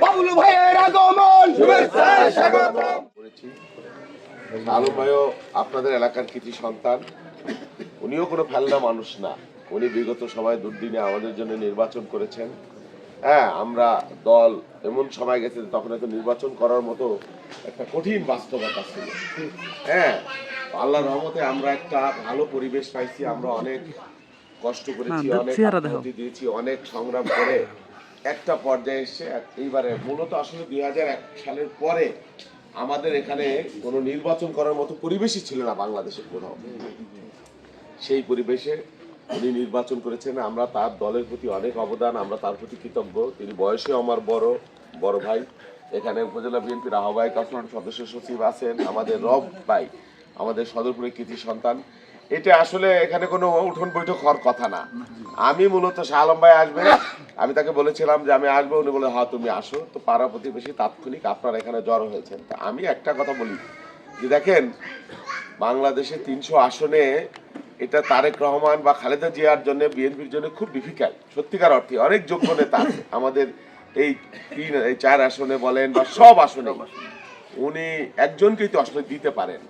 বাবুল ভাইয়ের আগমন শুভেচ্ছা স্বাগতম। আলম ভাইও আপনাদের এলাকার কৃতি সন্তান, উনিও কোনো ফেলনা মানুষ না। উনি বিগত সময় দুর্দিনে আমাদের জন্য নির্বাচন করেছেন। হ্যাঁ, আমরা দল এমন সময় গেছে তখন এত নির্বাচন করার মতো একটা কঠিন বাস্তবতা ছিল। হ্যাঁ, আল্লাহর রহমতে আমরা একটা ভালো পরিবেশ পাইছি। আমরা অনেক কষ্ট করেছি, অনেক আত্মহতি দিয়েছি, অনেক সংগ্রাম করে একটা পর্যায়ে এসে এইবারে মূলত আসলে 2001 সালের পরে আমাদের এখানে কোনো নির্বাচন করার মতো পরিবেশই ছিল না বাংলাদেশের কোথাও। সেই পরিবেশে উনি নির্বাচন করেছেন। আমরা তার দলের প্রতি অনেক অবদান, আমরা তার প্রতি কৃতজ্ঞ। তিনি বয়সে আমার বড় ভাই। এখানে উপজেলা বিএনপির আহ্বায়ক আছেন, সদস্য সচিব আছেন, আমাদের রব ভাই, আমাদের সদরপুরের কৃতি সন্তান। এটা আসলে এখানে কোনো উঠোন বৈঠক হওয়ার কথা না। আমি মূলত শাহ আলম ভাই আসবে, আমি তাকে বলেছিলাম যে আমি আসবো, উনি বলে হ্যাঁ তুমি আসো। তো পাড়া প্রতিবেশী তাৎক্ষণিক আপনার এখানে জড়ো হয়েছেন। তা আমি একটা কথা বলি যে দেখেন, বাংলাদেশে 300 আসনে এটা তারেক রহমান বা খালেদা জিয়ার জন্য, বিএনপির জন্য খুব ডিফিকাল্ট। সত্যিকার অর্থে অনেক যোগ্য নেতা আছে আমাদের এই 4 আসনে বলেন বা সব আসনে। উনি একজনকেই তো আসলে দিতে পারেন,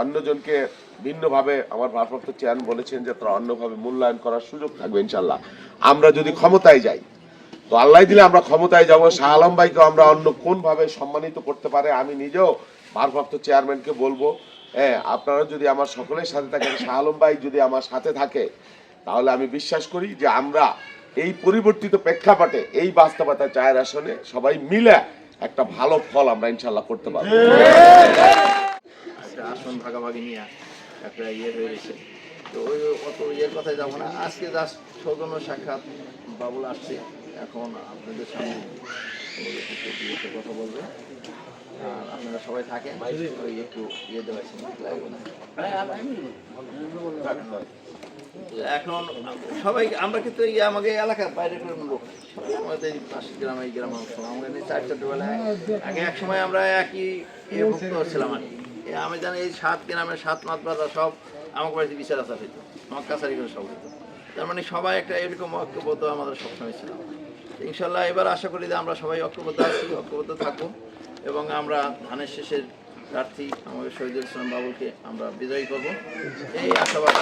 অন্যজনকে ভিন্নভাবে আমার ভারপ্রাপ্ত চেয়ারম্যান বলেছেন যে তারা অন্যভাবে মূল্যায়ন করার সুযোগ থাকবে ইনশাল্লাহ। আমরা যদি ক্ষমতায় যাই, তো আল্লাহ দিলে আমরা ক্ষমতায় যাব, শাহ আলম ভাইকে আমরা অন্য কোন ভাবে সম্মানিত করতে পারে আমি নিজেও ভারপ্রাপ্ত চেয়ারম্যানকে বলবো। হ্যাঁ, আপনারা যদি আমার সকলের সাথে থাকেন, শাহ আলম ভাই যদি আমার সাথে থাকে, তাহলে আমি বিশ্বাস করি যে আমরা এই পরিবর্তিত প্রেক্ষাপটে এই বাস্তবতা 4 আসনে সবাই মিলে একটা ভালো ফল আমরা ইনশাল্লাহ করতে পারবো। আসন ভাগাভাগি নিয়ে একটা ইয়ে হয়ে গেছে। তো ওই অত ইয়ের কথায় যাবো না। আজকে জাস্ট সৌজন্য সাক্ষাৎ, বাবুল আসছে, এখন আপনাদের সামনে কথা বলবে। আর আপনারা সবাই থাকেন, ওই একটু ইয়ে দেওয়াচ্ছি এখন সবাই। আমরা কিন্তু আমাকে এলাকার বাইরে করে লোক, আমাদের পাশের গ্রামে এই গ্রাম আমাদের 4-4 বেলায় আগে এক সময় আমরা একই ভুক্ত ছিলাম আর কি। আমি জানি এই 7 গ্রামের 7 মাতবাররা সব আমার বাড়িতে বিচার আচার হইতো, আমার কাছারি করে সব হইতো। তার মানে সবাই একটা এরকম ঐক্যবদ্ধ আমাদের সবসময় ছিলাম। ইনশাল্লাহ এবার আশা করি যে আমরা সবাই ঐক্যবদ্ধ আছি, ঐক্যবদ্ধ থাকবো এবং আমরা ধানের শেষের প্রার্থী আমাদের শহীদুল ইসলাম বাবুলকে আমরা বিজয়ী করবো, এই আশাবাদ।